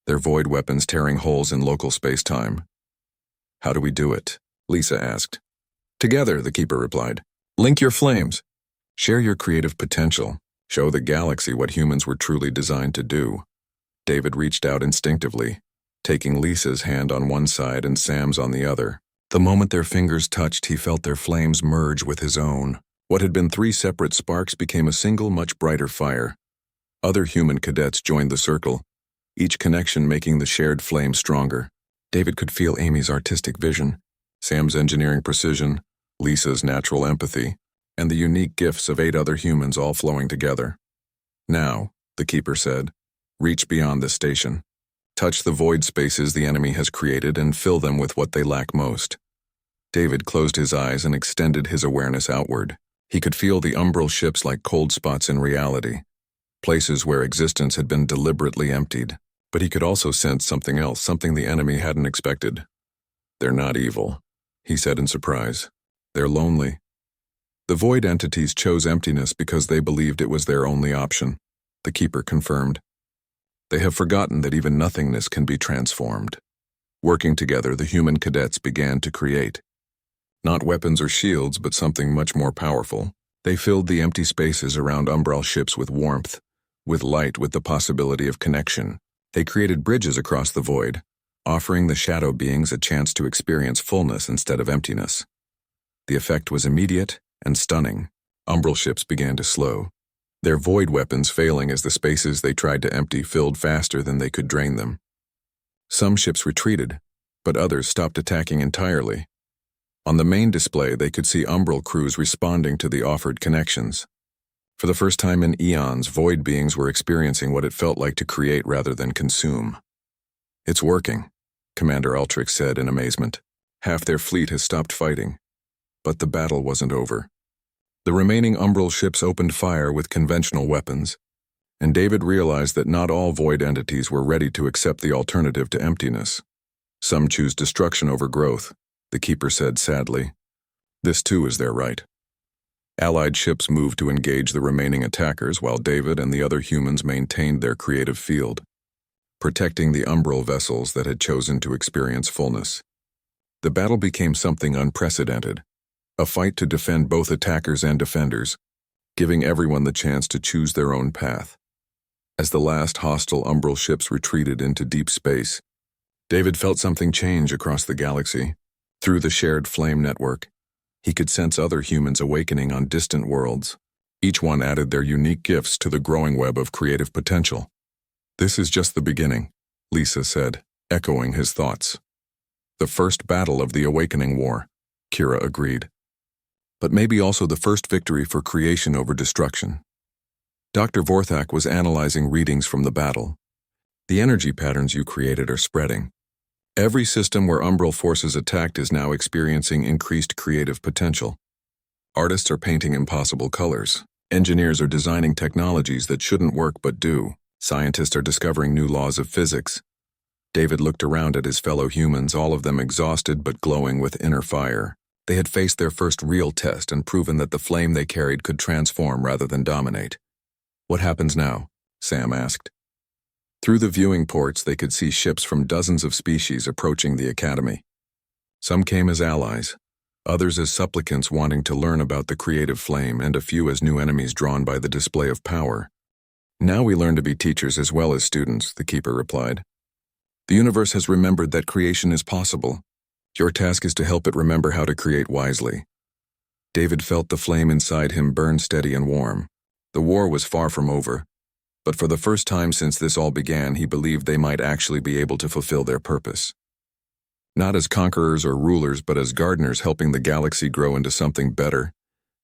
their void weapons tearing holes in local space-time. How do we do it? Lisa asked. Together, the Keeper replied. Link your flames. Share your creative potential. Show the galaxy what humans were truly designed to do. David reached out instinctively, taking Lisa's hand on one side and Sam's on the other. The moment their fingers touched, he felt their flames merge with his own. What had been 3 separate sparks became a single, much brighter fire. Other human cadets joined the circle, each connection making the shared flame stronger. David could feel Amy's artistic vision, Sam's engineering precision, Lisa's natural empathy, and the unique gifts of 8 other humans all flowing together. Now, the Keeper said, reach beyond the station. Touch the void spaces the enemy has created and fill them with what they lack most. David closed his eyes and extended his awareness outward. He could feel the umbral ships like cold spots in reality, places where existence had been deliberately emptied. But he could also sense something else, something the enemy hadn't expected. They're not evil, he said in surprise. They're lonely. The void entities chose emptiness because they believed it was their only option, the Keeper confirmed. They have forgotten that even nothingness can be transformed. Working together, the human cadets began to create. Not weapons or shields, but something much more powerful. They filled the empty spaces around umbral ships with warmth, with light, with the possibility of connection. They created bridges across the void, offering the shadow beings a chance to experience fullness instead of emptiness. The effect was immediate and stunning. Umbral ships began to slow, their void weapons failing as the spaces they tried to empty filled faster than they could drain them. Some ships retreated, but others stopped attacking entirely. On the main display, they could see umbral crews responding to the offered connections. For the first time in eons, void beings were experiencing what it felt like to create rather than consume. It's working, Commander Ultrix said in amazement. Half their fleet has stopped fighting. But the battle wasn't over. The remaining umbral ships opened fire with conventional weapons, and David realized that not all void entities were ready to accept the alternative to emptiness. Some choose destruction over growth, the Keeper said sadly. This too is their right. Allied ships moved to engage the remaining attackers while David and the other humans maintained their creative field, protecting the umbral vessels that had chosen to experience fullness. The battle became something unprecedented, a fight to defend both attackers and defenders, giving everyone the chance to choose their own path. As the last hostile umbral ships retreated into deep space, David felt something change across the galaxy. Through the shared flame network, he could sense other humans awakening on distant worlds. Each one added their unique gifts to the growing web of creative potential. This is just the beginning, Lisa said, echoing his thoughts. The first battle of the Awakening War, Kira agreed. But maybe also the first victory for creation over destruction. Dr. Vorthak was analyzing readings from the battle. The energy patterns you created are spreading. Every system where umbral forces attacked is now experiencing increased creative potential. Artists are painting impossible colors. Engineers are designing technologies that shouldn't work but do. Scientists are discovering new laws of physics. David looked around at his fellow humans, all of them exhausted but glowing with inner fire. They had faced their first real test and proven that the flame they carried could transform rather than dominate. What happens now? Sam asked. Through the viewing ports, they could see ships from dozens of species approaching the academy. Some came as allies, others as supplicants wanting to learn about the creative flame, and a few as new enemies drawn by the display of power. Now we learn to be teachers as well as students, the Keeper replied. The universe has remembered that creation is possible. Your task is to help it remember how to create wisely. David felt the flame inside him burn steady and warm. The war was far from over. But for the first time since this all began, he believed they might actually be able to fulfill their purpose. Not as conquerors or rulers, but as gardeners helping the galaxy grow into something better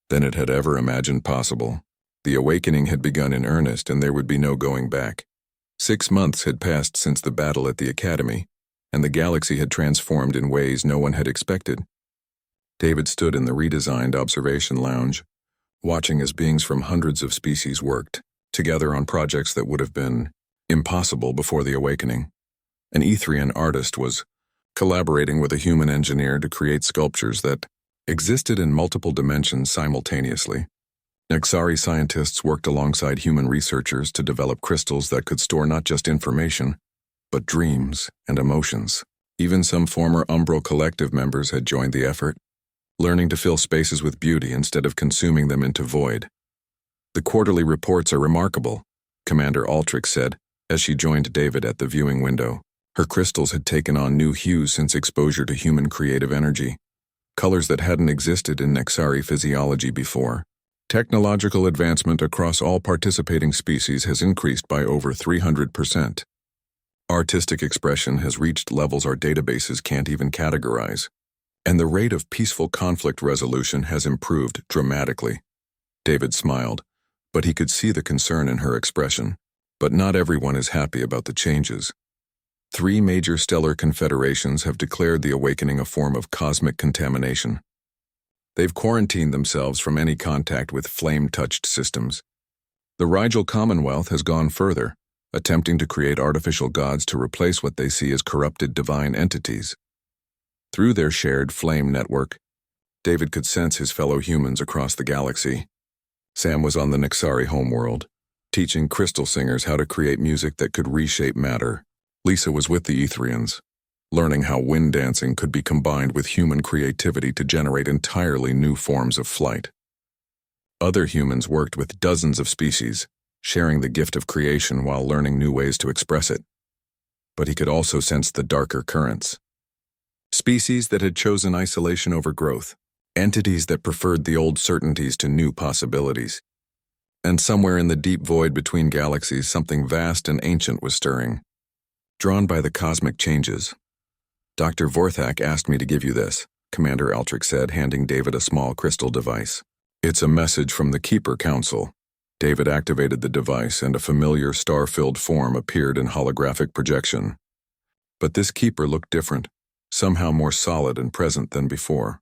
than it had ever imagined possible. The awakening had begun in earnest, and there would be no going back. 6 months had passed since the battle at the academy, and the galaxy had transformed in ways no one had expected. David stood in the redesigned observation lounge, watching as beings from hundreds of species worked together on projects that would have been impossible before the awakening. An Etherian artist was collaborating with a human engineer to create sculptures that existed in multiple dimensions simultaneously. Nexari scientists worked alongside human researchers to develop crystals that could store not just information, but dreams and emotions. Even some former Umbral Collective members had joined the effort, learning to fill spaces with beauty instead of consuming them into void. "The quarterly reports are remarkable," Commander Altrix said, as she joined David at the viewing window. Her crystals had taken on new hues since exposure to human creative energy, colors that hadn't existed in Nexari physiology before. Technological advancement across all participating species has increased by over 300%. Artistic expression has reached levels our databases can't even categorize, and the rate of peaceful conflict resolution has improved dramatically. David smiled, but he could see the concern in her expression. But not everyone is happy about the changes. 3 major stellar confederations have declared the awakening a form of cosmic contamination. They've quarantined themselves from any contact with flame-touched systems. The Rigel Commonwealth has gone further, attempting to create artificial gods to replace what they see as corrupted divine entities. Through their shared flame network, David could sense his fellow humans across the galaxy. Sam was on the Nexari homeworld, teaching crystal singers how to create music that could reshape matter. Lisa was with the Etherians, learning how wind dancing could be combined with human creativity to generate entirely new forms of flight. Other humans worked with dozens of species, sharing the gift of creation while learning new ways to express it. But he could also sense the darker currents. Species that had chosen isolation over growth, entities that preferred the old certainties to new possibilities. And somewhere in the deep void between galaxies, something vast and ancient was stirring. Drawn by the cosmic changes, "Dr. Vorthak asked me to give you this," Commander Altrix said, handing David a small crystal device. "It's a message from the Keeper Council." David activated the device, and a familiar star-filled form appeared in holographic projection. But this keeper looked different, somehow more solid and present than before.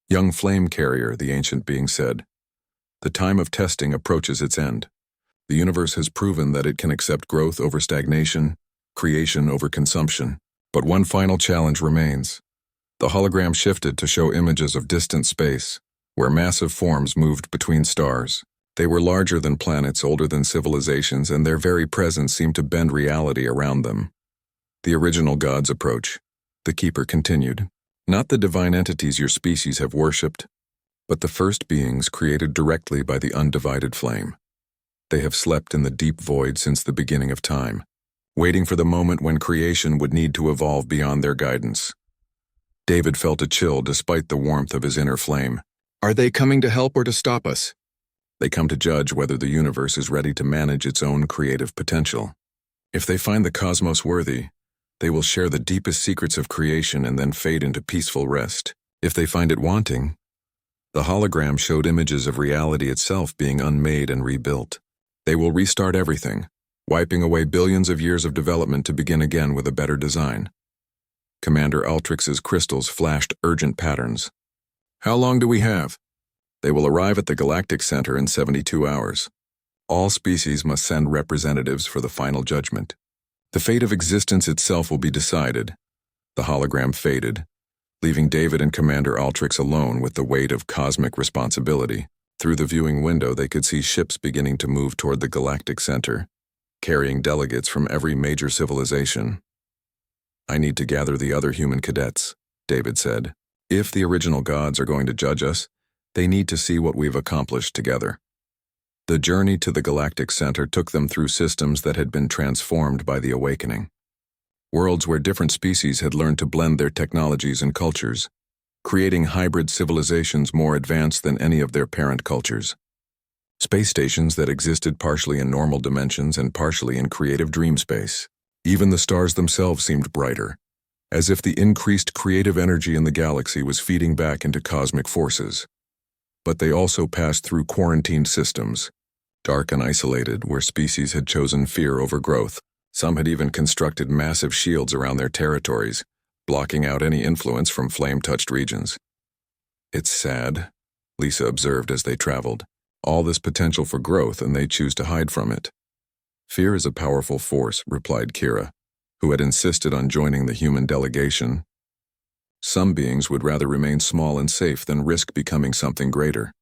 "Young flame carrier," the ancient being said. "The time of testing approaches its end. The universe has proven that it can accept growth over stagnation, creation over consumption. But one final challenge remains." The hologram shifted to show images of distant space, where massive forms moved between stars. They were larger than planets, older than civilizations, and their very presence seemed to bend reality around them. "The original gods approach," the Keeper continued. "Not the divine entities your species have worshipped, but the first beings created directly by the undivided flame. They have slept in the deep void since the beginning of time, waiting for the moment when creation would need to evolve beyond their guidance." David felt a chill despite the warmth of his inner flame. "Are they coming to help or to stop us?" "They come to judge whether the universe is ready to manage its own creative potential. If they find the cosmos worthy, they will share the deepest secrets of creation and then fade into peaceful rest. If they find it wanting..." The hologram showed images of reality itself being unmade and rebuilt. "They will restart everything, wiping away billions of years of development to begin again with a better design." Commander Altrix's crystals flashed urgent patterns. "How long do we have?" "They will arrive at the Galactic Center in 72 hours. All species must send representatives for the final judgment. The fate of existence itself will be decided." The hologram faded, leaving David and Commander Altrix alone with the weight of cosmic responsibility. Through the viewing window, they could see ships beginning to move toward the Galactic Center, carrying delegates from every major civilization. "I need to gather the other human cadets," David said. "If the original gods are going to judge us, they need to see what we've accomplished together." The journey to the Galactic Center took them through systems that had been transformed by the awakening. Worlds where different species had learned to blend their technologies and cultures, creating hybrid civilizations more advanced than any of their parent cultures. Space stations that existed partially in normal dimensions and partially in creative dream space. Even the stars themselves seemed brighter, as if the increased creative energy in the galaxy was feeding back into cosmic forces. But they also passed through quarantined systems, dark and isolated, where species had chosen fear over growth. Some had even constructed massive shields around their territories, blocking out any influence from flame-touched regions. "It's sad," Lisa observed as they traveled. "All this potential for growth, and they choose to hide from it." Fear is a powerful force, replied Kira, who had insisted on joining the human delegation. Some beings would rather remain small and safe than risk becoming something greater.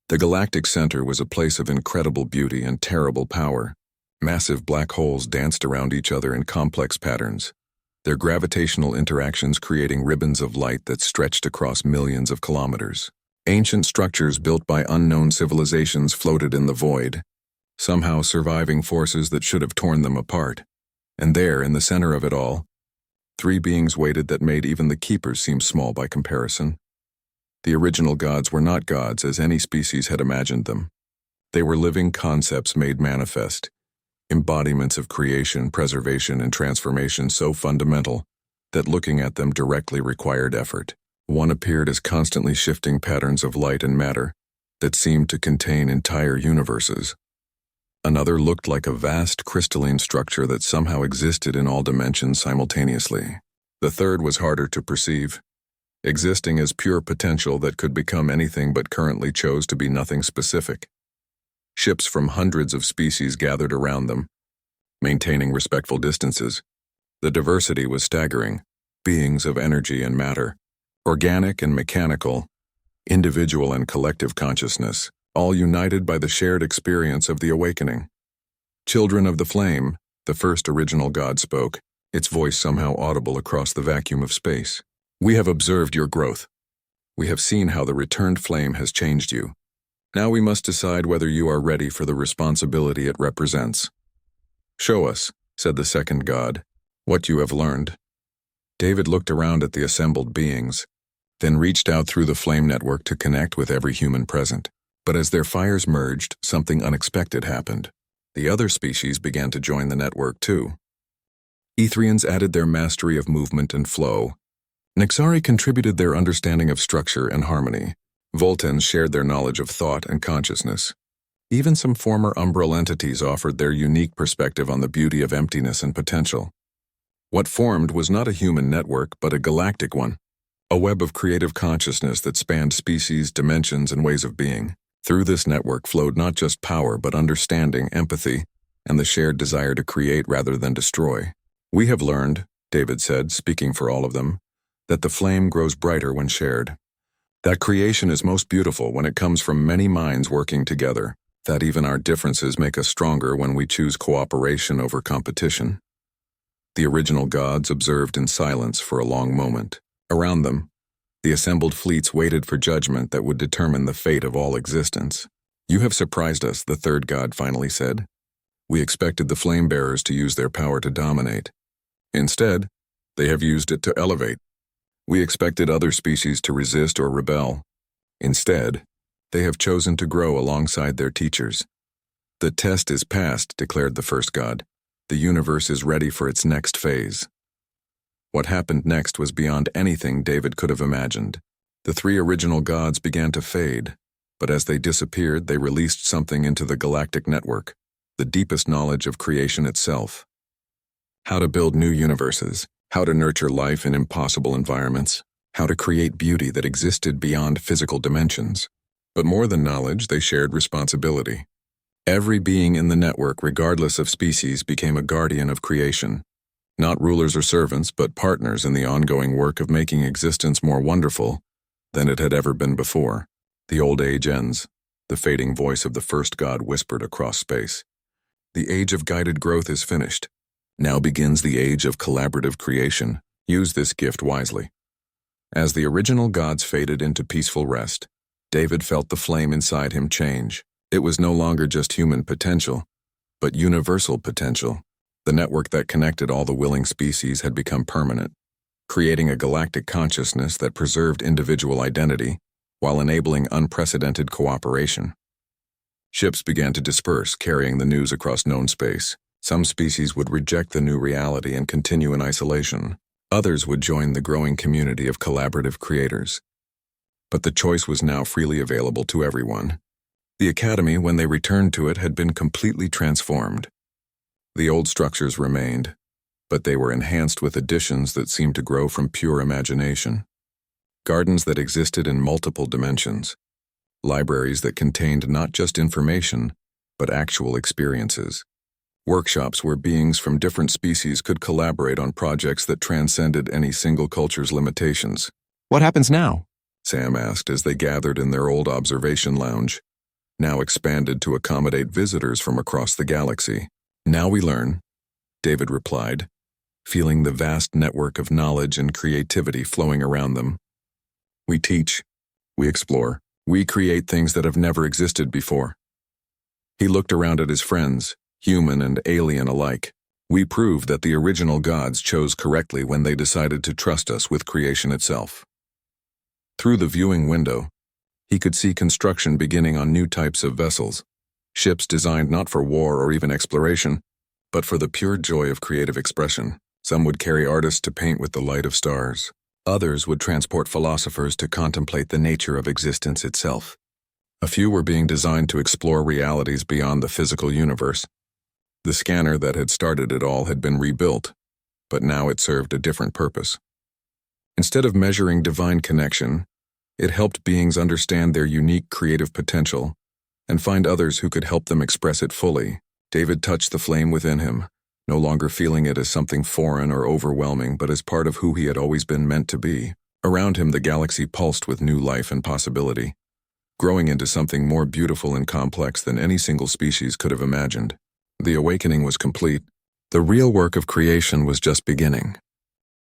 The galactic center was a place of incredible beauty and terrible power. Massive black holes danced around each other in complex patterns, their gravitational interactions creating ribbons of light that stretched across millions of kilometers. Ancient structures built by unknown civilizations floated in the void, somehow surviving forces that should have torn them apart. And there, in the center of it all, three beings waited that made even the keepers seem small by comparison. The original gods were not gods as any species had imagined them. They were living concepts made manifest, embodiments of creation, preservation, and transformation so fundamental that looking at them directly required effort. One appeared as constantly shifting patterns of light and matter that seemed to contain entire universes. Another looked like a vast crystalline structure that somehow existed in all dimensions simultaneously. The third was harder to perceive, existing as pure potential that could become anything but currently chose to be nothing specific. Ships from hundreds of species gathered around them, maintaining respectful distances. The diversity was staggering, beings of energy and matter, organic and mechanical, individual and collective consciousness, all united by the shared experience of the awakening. Children of the flame, the first original god spoke, its voice somehow audible across the vacuum of space. We have observed your growth. We have seen how the returned flame has changed you. Now we must decide whether you are ready for the responsibility it represents. Show us, said the second god, what you have learned. David looked around at the assembled beings, then reached out through the flame network to connect with every human present. But as their fires merged, something unexpected happened. The other species began to join the network too. Etherians added their mastery of movement and flow. Nixari contributed their understanding of structure and harmony. Voltans shared their knowledge of thought and consciousness. Even some former umbral entities offered their unique perspective on the beauty of emptiness and potential. What formed was not a human network, but a galactic one. A web of creative consciousness that spanned species, dimensions, and ways of being. Through this network flowed not just power, but understanding, empathy, and the shared desire to create rather than destroy. We have learned, David said, speaking for all of them, that the flame grows brighter when shared. That creation is most beautiful when it comes from many minds working together. That even our differences make us stronger when we choose cooperation over competition. The original gods observed in silence for a long moment. Around them, the assembled fleets waited for judgment that would determine the fate of all existence. You have surprised us, the third god finally said. We expected the flame-bearers to use their power to dominate. Instead, they have used it to elevate. We expected other species to resist or rebel. Instead, they have chosen to grow alongside their teachers. The test is passed, declared the first god. The universe is ready for its next phase. What happened next was beyond anything David could have imagined. The three original gods began to fade, but as they disappeared, they released something into the galactic network, the deepest knowledge of creation itself. How to build new universes, how to nurture life in impossible environments, how to create beauty that existed beyond physical dimensions. But more than knowledge, they shared responsibility. Every being in the network, regardless of species, became a guardian of creation. Not rulers or servants, but partners in the ongoing work of making existence more wonderful than it had ever been before. The old age ends, the fading voice of the first god whispered across space. The age of guided growth is finished. Now begins the age of collaborative creation. Use this gift wisely. As the original gods faded into peaceful rest, David felt the flame inside him change. It was no longer just human potential, but universal potential. The network that connected all the willing species had become permanent, creating a galactic consciousness that preserved individual identity while enabling unprecedented cooperation. Ships began to disperse, carrying the news across known space. Some species would reject the new reality and continue in isolation. Others would join the growing community of collaborative creators. But the choice was now freely available to everyone. The Academy, when they returned to it, had been completely transformed. The old structures remained, but they were enhanced with additions that seemed to grow from pure imagination. Gardens that existed in multiple dimensions. Libraries that contained not just information, but actual experiences. Workshops where beings from different species could collaborate on projects that transcended any single culture's limitations. What happens now? Sam asked as they gathered in their old observation lounge, now expanded to accommodate visitors from across the galaxy. Now we learn, David replied, feeling the vast network of knowledge and creativity flowing around them. We teach, we explore, we create things that have never existed before. He looked around at his friends, human and alien alike. We prove that the original gods chose correctly when they decided to trust us with creation itself. Through the viewing window, he could see construction beginning on new types of vessels, ships designed not for war or even exploration, but for the pure joy of creative expression. Some would carry artists to paint with the light of stars. Others would transport philosophers to contemplate the nature of existence itself. A few were being designed to explore realities beyond the physical universe. The scanner that had started it all had been rebuilt, but now it served a different purpose. Instead of measuring divine connection, it helped beings understand their unique creative potential and find others who could help them express it fully. David touched the flame within him, no longer feeling it as something foreign or overwhelming, but as part of who he had always been meant to be. Around him, the galaxy pulsed with new life and possibility, growing into something more beautiful and complex than any single species could have imagined. The awakening was complete. The real work of creation was just beginning.